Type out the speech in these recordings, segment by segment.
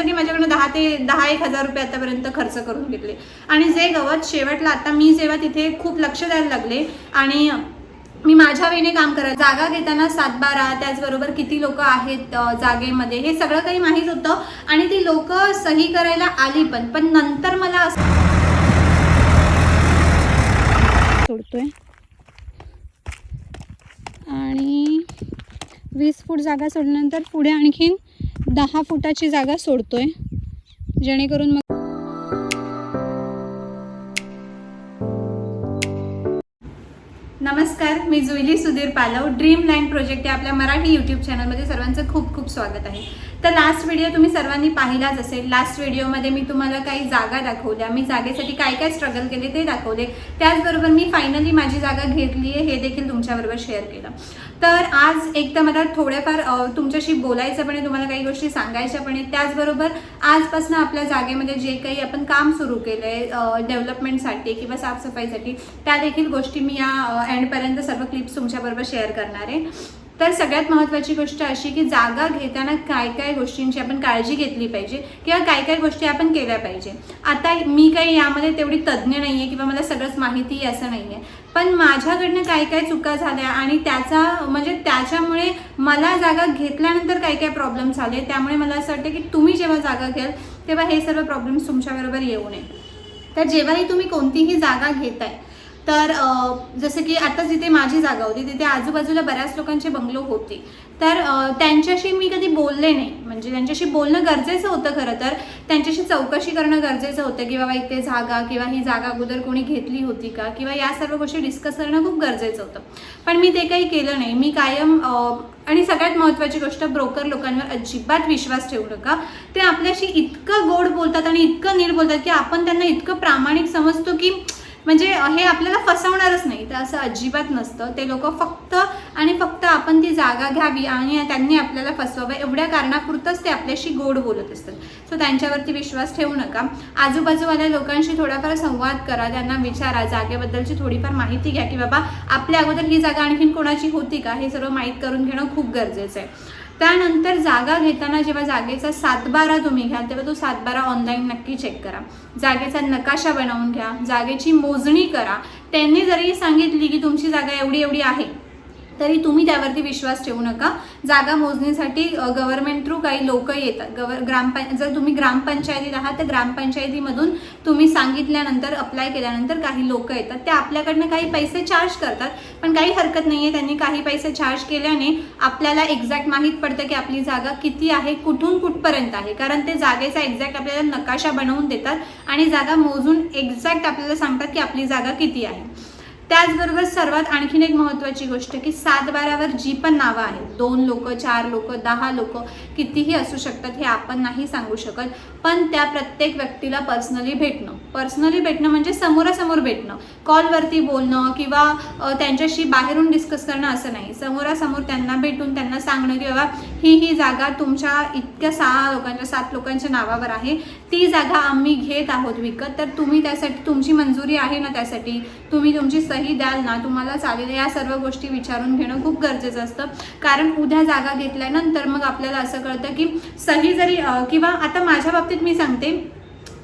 माझ्याकडून 10,000 रुपये आतापर्यंत खर्च करून घेतले. आणि जे गवत शेवटला आता मी जेव्हा तिथे खूप लक्ष द्यायला लागले आणि मी माझ्या वेळेने काम करायला जागा घेताना 7-12 त्याचबरोबर किती लोक आहेत जागेमध्ये हे सगळं काही माहीत होतं आणि ती लोक सही करायला आली पण नंतर मला असं सोडतोय आणि 20 फूट जागा सोडल्यानंतर पुढे आणखीन 10 फुटाची जागा सोडतोय जेणेकरून मग नमस्कार, मी जुईली सुधीर पालव. ड्रीम लँड प्रोजेक्ट या आपल्या मराठी यूट्यूब चॅनलमध्ये सर्वांचं खूप खूप स्वागत आहे. तर लास्ट व्हिडिओ तुम्ही सर्वांनी पाहिलाच असेल. लास्ट व्हिडिओमध्ये मी तुम्हाला काही जागा दाखवल्या, मी जागेसाठी काय काय स्ट्रगल केले ते दाखवले. त्याचबरोबर मी फायनली माझी जागा घेतली आहे हे देखील तुमच्याबरोबर शेअर केलं. तर आज एक तर मला थोड्याफार तुमच्याशी बोलायचं पण आहे, तुम्हाला काही गोष्टी सांगायच्या पण आहेत. त्याचबरोबर आजपासून आपल्या जागेमध्ये जे काही आपण काम सुरू केलं आहे डेव्हलपमेंटसाठी किंवा साफसफाईसाठी त्या देखील गोष्टी मी या एंडपर्यंत सर्व क्लिप्स तुमच्याबरोबर शेअर करणार आहे. तर सगळ्यात महत्त्वाची गोष्ट अशी की जागा घेताना काय काय गोष्टींची आपण काळजी घेतली पाहिजे किंवा काय काय गोष्टी आपण केल्या पाहिजे. आता मी काही यामध्ये तेवढी तज्ज्ञ नाही आहे किंवा मला सगळंच माहिती असं नाही आहे, पण माझ्याकडनं काय काय चुका झाल्या आणि त्याच्यामुळे मला जागा घेतल्यानंतर काय काय प्रॉब्लेम झाले. त्यामुळे मला असं वाटतं की तुम्ही जेव्हा जागा घ्याल तेव्हा हे सर्व प्रॉब्लेम्स तुमच्याबरोबर येऊ नये. तर जेव्हाही तुम्ही कोणतीही जागा घेताय तर जसं की आता जिथे माझी जागा होती तिथे आजूबाजूला बऱ्याच लोकांचे बंगलो होते. तर त्यांच्याशी मी कधी बोलले नाही, म्हणजे त्यांच्याशी बोलणं गरजेचं होतं. खरं तर त्यांच्याशी चौकशी करणं गरजेचं होतं की बाबा इथे जागा किंवा ही जागा अगोदर कोणी घेतली होती का किंवा या सर्व गोष्टी डिस्कस करणं खूप गरजेचं होतं. पण मी ते काही केलं नाही. मी कायम आणि सगळ्यात महत्त्वाची गोष्ट, ब्रोकर लोकांवर अजिबात विश्वास ठेवू नका. ते आपल्याशी इतकं गोड बोलतात आणि इतकं नीट बोलतात की आपण त्यांना इतकं प्रामाणिक समजतो की म्हणजे हे आपल्याला फसवणारच नाही. तर असं अजिबात नसतं. ते लोक फक्त आणि फक्त आपण ती जागा घ्यावी आणि त्यांनी आपल्याला फसवावं एवढ्या कारणापुरतंच ते आपल्याशी गोड बोलत असतात. सो त्यांच्यावरती विश्वास ठेवू नका. आजूबाजूवाल्या लोकांशी थोडाफार संवाद करा, त्यांना विचारा, जागेबद्दलची थोडीफार माहिती घ्या की बाबा आपल्या अगोदर ही जागा आणखीन कोणाची होती का हे सर्व माहीत करून घेणं खूप गरजेचं आहे. त्यानंतर जागा घेताना जेव्हा जागेचा 7-12 तुम्ही घ्याल तेव्हा तो 7-12 ऑनलाईन नक्की चेक करा. जागेचा नकाशा बनवून घ्या, जागेची मोजणी करा. त्यांनी जरी सांगितली की तुमची जागा एवढी एवढी आहे तरी तुम्ही त्यावरती विश्वास ठेवू नका. जागा मोजणीसाठी गव्हर्नमेंट थ्रू काही लोक येतात. जर तुम्ही ग्रामपंचायतीत आहात तर ग्रामपंचायतीमधून तुम्ही सांगितल्यानंतर अप्लाय केल्यानंतर काही लोक येतात. ते आपल्याकडनं काही पैसे चार्ज करतात, पण काही हरकत नाही आहे. त्यांनी काही पैसे चार्ज केल्याने आपल्याला एक्झॅक्ट माहीत पडतं की आपली जागा किती आहे, कुठून कुठपर्यंत आहे. कारण ते जागेचा एक्झॅक्ट आपल्याला नकाशा बनवून देतात आणि जागा मोजून एक्झॅक्ट आपल्याला सांगतात की आपली जागा किती आहे. त्याचबरोबर सर्वात आणखीन एक महत्त्वाची गोष्ट की 7-12वर जी पण नावं आहेत, 2 लोक, 4 लोक, 10 लोक कितीही असू शकतात हे आपण नाही सांगू शकत. पण त्या प्रत्येक व्यक्तीला पर्सनली भेटणं म्हणजे समोरासमोर भेटणं, कॉलवरती बोलणं किंवा त्यांच्याशी बाहेरून डिस्कस करणं असं नाही. समोरासमोर त्यांना भेटून त्यांना सांगणं की बाबा ही जागा तुमच्या इतक्या 7 लोकांच्या नावावर आहे, ती जागा आम्ही घेत आहोत विकत, तर तुम्ही त्यासाठी तुमची मंजुरी आहे ना, त्यासाठी तुम्ही तुमची सही द्याल ना, तुम्हाला चालेल. या सर्व गोष्टी विचारून घेणं खूप गरजेचं असतं. कारण उद्या जागा घेतल्यानंतर मग आपल्याला असं कळतं की सही जरी किंवा आता माझ्या बाबतीत मी सांगते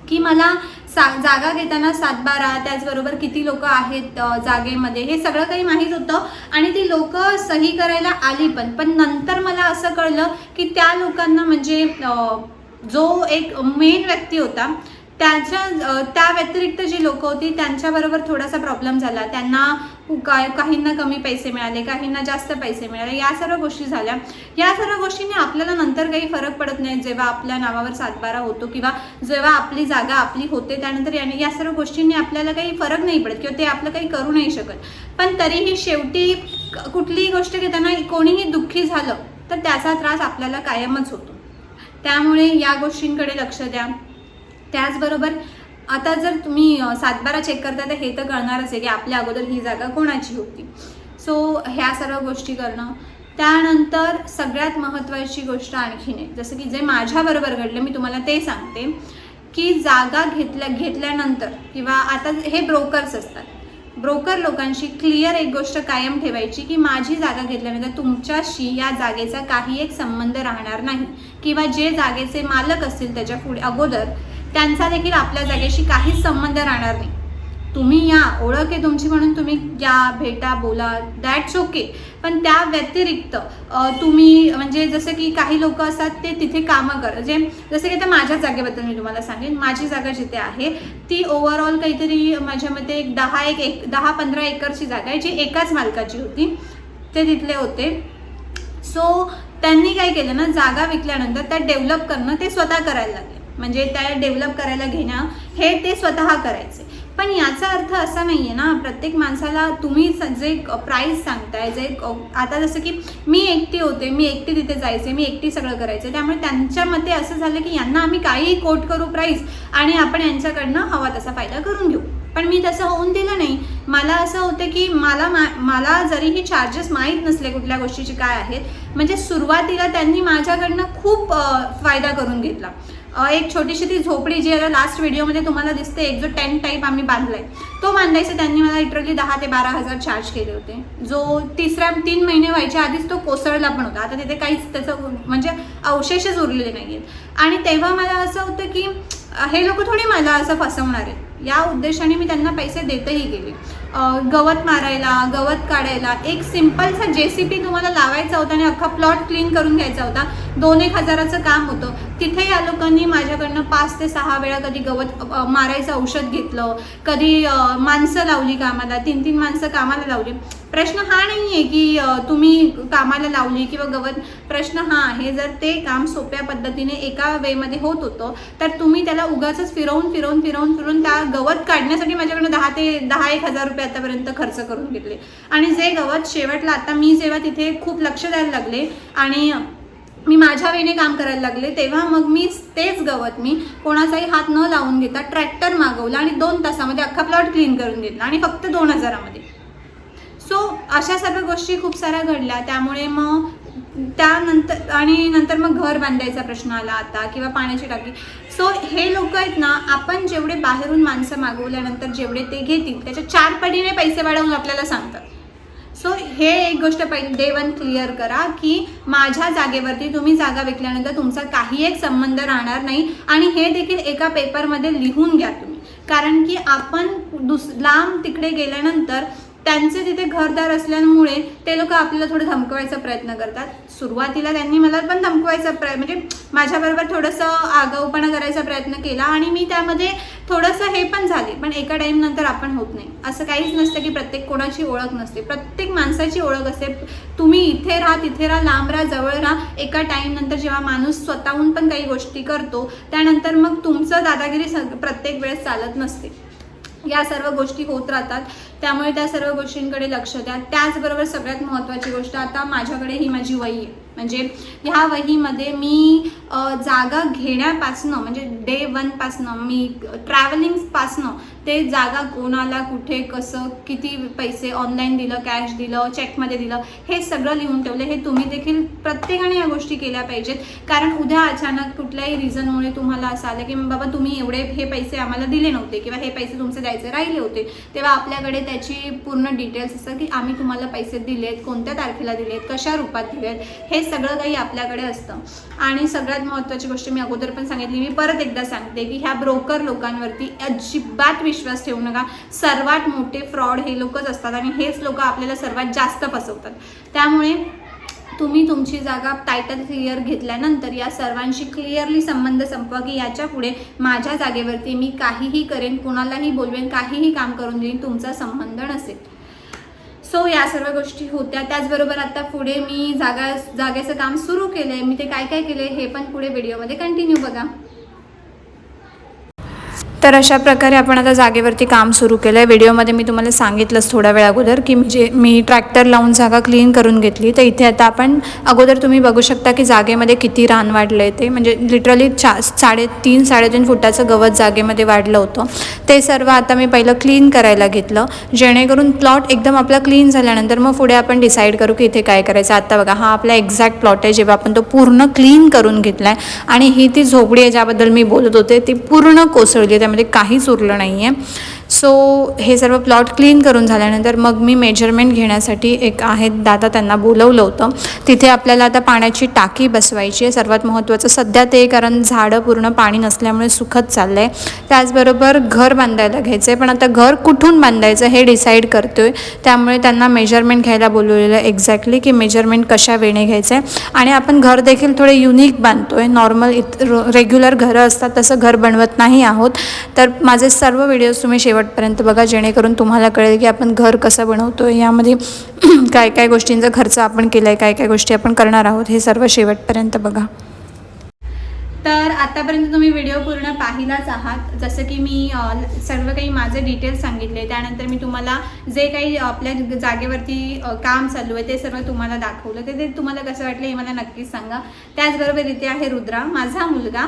की मला जागा घेताना 7-12 त्याचबरोबर किती लोक आहेत जागेमध्ये हे सगळं काही माहीत होतं आणि ती लोक सही करायला आली पण नंतर मला असं कळलं की त्या लोकांना म्हणजे जो एक मेन व्यक्ती होता त्या व्यतिरिक्त जी लोक होती त्यांच्याबरोबर थोडासा प्रॉब्लेम झाला. त्यांना काहींना कमी पैसे मिळाले, काहींना जास्त पैसे मिळाले, या सर्व गोष्टी झाल्या. या सर्व गोष्टींनी आपल्याला नंतर काही फरक पडत नाही. जेव्हा आपल्या नावावर 7-12 होतो किंवा जेव्हा आपली जागा आपली होते त्यानंतर या सर्व गोष्टींनी आपल्याला काही फरक नाही पडत किंवा ते आपलं काही करू नाही शकत. पण तरीही शेवटी कुठलीही गोष्ट घेताना कोणीही दुःखी झालं तर त्याचा त्रास आपल्याला कायमच होतो. त्यामुळे या गोष्टींकडे लक्ष द्या. त्याचबरोबर आता जर तुम्ही 7-12 चेक करता तर हे तर कळणारच आहे की आपल्या अगोदर ही जागा कोणाची होती. सो ह्या सर्व गोष्टी करणं. त्यानंतर सगळ्यात महत्त्वाची गोष्ट आणखीन आहे, जसं की जे माझ्याबरोबर घडलं मी तुम्हाला ते सांगते की जागा घेतल्यानंतर किंवा आता हे ब्रोकर्स असतात, ब्रोकर लोकांशी क्लिअर एक गोष्ट कायम ठेवायची की माझी जागा घेतल्यानंतर तुमच्याशी या जागेचा काही एक संबंध राहणार नाही किंवा जे जागेचे मालक असतील त्याच्या पुढे अगोदर, त्यांचा देखील आपल्या जागेशी काहीच संबंध राहणार नाही. तुम्ही या, ओळख आहे तुमची म्हणून तुम्ही या, भेटा, बोला, दॅट्स ओके. पण त्या व्यतिरिक्त तुम्ही म्हणजे जसं की काही लोक असतात ते तिथे कामं जसं की आता माझ्या जागेबद्दल मी तुम्हाला सांगेन. माझी जागा जिथे आहे ती ओव्हरऑल काहीतरी माझ्या मते 10-15 एकरची जागा आहे, जी एकाच मालकाची होती, ते तिथले होते. सो त्यांनी काय केलं ना, जागा विकल्यानंतर त्या डेव्हलप करणं ते स्वतः करायला लागले. म्हणजे त्या डेव्हलप करायला घेणं हे ते स्वतः करायचे. पण याचा अर्थ असा नाही आहे ना, प्रत्येक माणसाला तुम्ही जे प्राईस सांगताय, जे आता जसं की मी एकटी होते, मी एकटी तिथे जायचे, मी एकटी सगळं करायचं, त्यामुळे त्यांच्या मते असं झालं की यांना आम्ही काहीही कोट करू प्राईस आणि आपण यांच्याकडनं हवा तसा फायदा करून घेऊ. पण मी तसं होऊन दिलं नाही. मला असं होतं की मला जरीही चार्जेस माहीत नसले कुठल्या गोष्टीचे काय आहेत, म्हणजे सुरुवातीला त्यांनी माझ्याकडनं खूप फायदा करून घेतला. एक छोटीशी ती झोपडी जी आता लास्ट व्हिडिओमध्ये तुम्हाला दिसते, एक जो टेंट टाईप आम्ही बांधलाय, तो बांधायचा त्यांनी मला लिटरली 10,000 ते 12,000 चार्ज केले होते, जो 3 महिने व्हायच्या आधीच तो कोसळला पण होता. आता तिथे काहीच त्याचं म्हणजे अवशेषच उरलेले नाही आहेत. आणि तेव्हा मला असं होतं की हे लोक थोडी मला असं फसवणार आहेत. या उद्देशाने मी त्यांना पैसे देतही गेले. गवत मारायला, गवत काढायला, एक सिम्पलसा JCB तुम्हाला लावायचा होता आणि अख्खा प्लॉट क्लीन करून घ्यायचा होता. 2-1 हजाराचं काम होतं. तिथे या लोकांनी माझ्याकडनं 5 ते 6 वेळा कधी गवत मारायचं औषध घेतलं, कधी माणसं लावली कामाला, 3-3 माणसं कामाला लावली. प्रश्न हा नाही आहे की तुम्ही कामाला लावली किंवा गवत, प्रश्न हा आहे जर ते काम सोप्या पद्धतीने एका वेमध्ये होत होतं तर तुम्ही त्याला उगाच फिरवून त्या गवत काढण्यासाठी माझ्याकडनं 10-1 हजार रुपये आतापर्यंत खर्च करून घेतले. आणि जे गवत शेवटला आता मी जेव्हा तिथे खूप लक्ष द्यायला लागले आणि मी माझ्या वेळेने काम करायला लागले, तेव्हा मग मी तेच गवत मी कोणाचाही हात न लावून घेता ट्रॅक्टर मागवला आणि 2 तासामध्ये अख्खा प्लॉट क्लीन करून घेतला आणि फक्त 2,000मध्ये. सो अशा सर्व गोष्टी खूप साऱ्या घडल्या. त्यामुळे मग नंतर मग घर बांधायचा प्रश्न आला आता, किंवा पाण्याची टाकी. सो हे लोक आहेत ना, आपण जेवढे बाहेरून माणसं मागवल्यानंतर जेवढे ते घेतील त्याच्या 4 पटीने पैसे वाढवून आपल्याला सांगतात. सो हे एक गोष्ट पहिली डे 1 क्लिअर करा की माझ्या जागेवरती तुम्ही जागा विकल्यानंतर तुमचा काही एक संबंध राहणार नाही. आणि हे देखील एका पेपरमध्ये लिहून घ्या तुम्ही, कारण की आपण लांब तिकडे गेल्यानंतर त्यांचे तिथे घरदार असल्यामुळे ते लोक आपल्याला थोडं धमकवायचा प्रयत्न करतात. सुरुवातीला त्यांनी मला पण धमकवायचा म्हणजे माझ्याबरोबर थोडंसं आगाऊपणा करायचा प्रयत्न केला आणि मी त्यामध्ये थोडंसं हे पण झाले. पण एका टाईम नंतर आपण होत नाही. असं काहीच नसतं की प्रत्येक कोणाची ओळख नसते, प्रत्येक माणसाची ओळख असते. तुम्ही इथे राहा, तिथे राहा, लांब राहा, जवळ राहा, एका टाईम नंतर जेव्हा माणूस स्वतःहून पण काही गोष्टी करतो त्यानंतर मग तुमचं दादागिरी प्रत्येक वेळेस चालत नसते. या सर्व गोष्टी होत राहतात. त्यामुळे त्या सर्व गोष्टींकडे लक्ष द्या. त्याचबरोबर सगळ्यात महत्त्वाची गोष्ट, आता माझ्याकडे ही माझी वही आहे, म्हणजे ह्या वहीमध्ये मी जागा घेण्यापासनं म्हणजे डे 1 पासनं मी ट्रॅव्हलिंगपासनं ते जागा कोणाला, कुठे, कसं, किती पैसे ऑनलाईन दिलं, कॅश दिलं, चेकमध्ये दिलं, हे सगळं लिहून ठेवलं. हे तुम्ही देखील प्रत्येकाने या गोष्टी केल्या पाहिजेत. कारण उद्या अचानक कुठल्याही रिझनमुळे तुम्हाला असं आलं की बाबा तुम्ही हे पैसे आम्हाला दिले नव्हते किंवा हे पैसे तुमचे द्यायचे राहिले होते, तेव्हा आपल्याकडे त्याची पूर्ण डिटेल्स असतात की आम्ही तुम्हाला पैसे दिलेत, कोणत्या तारखेला दिलेत, कशा रूपात दिलेत, हे सगळं काही आपल्याकडे असतं. आणि सगळ्यात महत्त्वाची गोष्ट मी अगोदर पण सांगितली, मी परत एकदा सांगते की ह्या ब्रोकर लोकांवरती अजिबात विश्वास ठेवू नका. सर्वात मोठे फ्रॉड हे लोकच असतात आणि हेच लोक आपल्याला सर्वात जास्त फसवतात. त्यामुळे तुम्ही तुमची जागा टायटल क्लिअर घेतल्यानंतर या सर्वांशी क्लिअरली संबंध संपवा की याच्या पुढे माझ्या जागेवरती मी काहीही करेन, कोणालाही बोलवेन, काहीही काम करून देईन, तुमचा संबंध नसेल. सो या सर्व गोष्टी होत्या. त्याचबरोबर आता पुढे मी जागेचं काम सुरू केलं आहे. मी ते काय काय केले हे पण पुढे व्हिडिओमध्ये कंटिन्यू बघा. तर अशा प्रकारे आपण आता जागेवरती काम सुरू केलं आहे. व्हिडिओमध्ये मी तुम्हाला सांगितलंच थोड्या वेळ अगोदर की मी ट्रॅक्टर लावून जागा क्लीन करून घेतली. तर इथे आता आपण अगोदर तुम्ही बघू शकता की जागेमध्ये किती रान वाढलं आहे. ते म्हणजे लिटरली 3.5 फुटाचं गवत जागेमध्ये वाढलं होतं. ते सर्व आता मी पहिलं क्लीन करायला घेतलं, जेणेकरून प्लॉट एकदम आपला क्लीन झाल्यानंतर मग पुढे आपण डिसाईड करू की इथे काय करायचं. आता बघा हा आपला एक्झॅक्ट प्लॉट आहे जेव्हा आपण तो पूर्ण क्लीन करून घेतला आहे. आणि ही ती झोपडी आहे ज्याबद्दल मी बोलत होते ती पूर्ण कोसळली, त्यामध्ये काहीच उरलं नाही आहे. सो हे सर्व प्लॉट क्लीन करून झाल्यानंतर मग मी मेजरमेंट घेण्यासाठी एक आहेत दादा, त्यांना बोलवलं होतं. तिथे आपल्याला आता पाण्याची टाकी बसवायची आहे. सर्वात महत्त्वाचं सध्या ते, कारण झाडं पूर्ण पाणी नसल्यामुळे सुखत चाललं आहे. त्याचबरोबर घर बांधायला घ्यायचं आहे, पण आता घर कुठून बांधायचं हे डिसाईड करतो आहे. त्यामुळे त्यांना मेजरमेंट घ्यायला बोलवलेलं आहे, एक्झॅक्टली की मेजरमेंट कशा वेळेने घ्यायचं आहे. आणि आपण घर देखील थोडे युनिक बांधतो आहे. नॉर्मल रेग्युलर घरं असतात तसं घर बनवत नाही आहोत. तर माझे सर्व व्हिडिओज तुम्ही शेवटपर्यंत बघा, जेणेकरून तुम्हाला कळेल की आपण घर कसं बनवतो आहे, यामध्ये काय काय गोष्टींचा खर्च आपण केला आहे, काय काय गोष्टी आपण करणार आहोत, हे सर्व शेवटपर्यंत बघा. तर आतापर्यंत तुम्ही व्हिडिओ पूर्ण पाहिलाच आहात. जसं की मी सर्व काही माझे डिटेल्स सांगितले, त्यानंतर मी तुम्हाला जे काही आपल्या जागेवरती काम चालू आहे ते सर्व तुम्हाला दाखवलं. ते तुम्हाला कसं वाटलं हे मला नक्कीच सांगा. त्याचबरोबर इथे आहे रुद्रा, माझा मुलगा.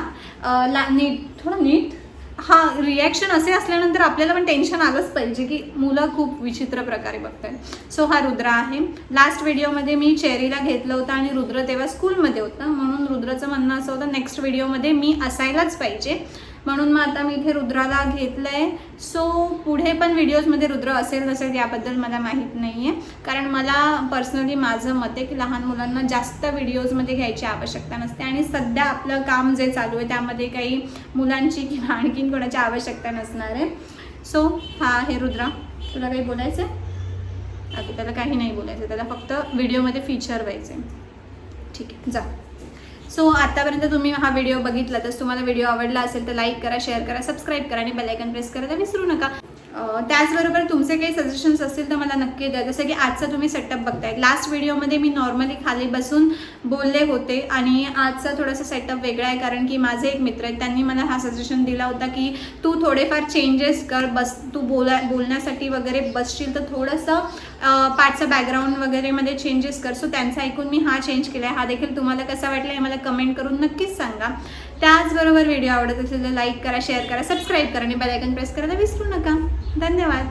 थोडं नीट हा रिॲक्शन असे असल्यानंतर आपल्याला पण टेन्शन आलंच पाहिजे की मुलं खूप विचित्र प्रकारे बघतात. सो हा रुद्र आहे. लास्ट व्हिडिओमध्ये मी चेरीला घेतलं होतं आणि रुद्र तेव्हा स्कूलमध्ये होतं, म्हणून रुद्राचं म्हणणं असं होतं नेक्स्ट व्हिडिओमध्ये मी असायलाच पाहिजे, म्हणून मग आता मी इथे रुद्राला घेतलं आहे. सो पुढे पण व्हिडिओजमध्ये रुद्र असेल नसेल याबद्दल मला माहीत नाही आहे, कारण मला पर्सनली माझं मत आहे की लहान मुलांना जास्त व्हिडिओजमध्ये घ्यायची आवश्यकता नसते. आणि सध्या आपलं काम जे चालू आहे त्यामध्ये काही मुलांची किंवा आणखीन कोणाची आवश्यकता नसणार आहे. सो हा आहे रुद्रा. तुला काही बोलायचं आहे? अगदी त्याला काही नाही बोलायचं, त्याला फक्त व्हिडिओमध्ये फीचर व्हायचं आहे. ठीक आहे, जा. सो आतापर्यंत तुम्ही हा व्हिडिओ बघितला, तर तुम्हाला व्हिडिओ आवडला असेल तर लाईक करा, शेअर करा, सबस्क्राईब करा आणि बेल आयकॉन प्रेस करायला विसरू नका. त्याचबरोबर तुमचे काही सजेशन्स असतील तर मला नक्की द्या. जसं की आजचा तुम्ही सेटअप बघताय, लास्ट व्हिडिओमध्ये मी नॉर्मली खाली बसून बोलले होते आणि आजचा थोडासा सेटअप वेगळा आहे, कारण की माझे एक मित्र आहेत, त्यांनी मला हा सजेशन दिला होता की तू थोडेफार चेंजेस कर, तू बोलण्यासाठी वगैरे बसशील तर थोडंसं पाठचा बॅकग्राऊंड वगैरेमध्ये चेंजेस कर. सो त्यांचं ऐकून मी हा चेंज केला आहे. हा देखील तुम्हाला कसा वाटला हे मला कमेंट करून नक्कीच सांगा. त्याचबरोबर व्हिडिओ आवडत असेल तर लाईक करा, शेअर करा, सबस्क्राईब करा आणि बेल आयकॉन प्रेस करायला विसरू नका. धन्यवाद.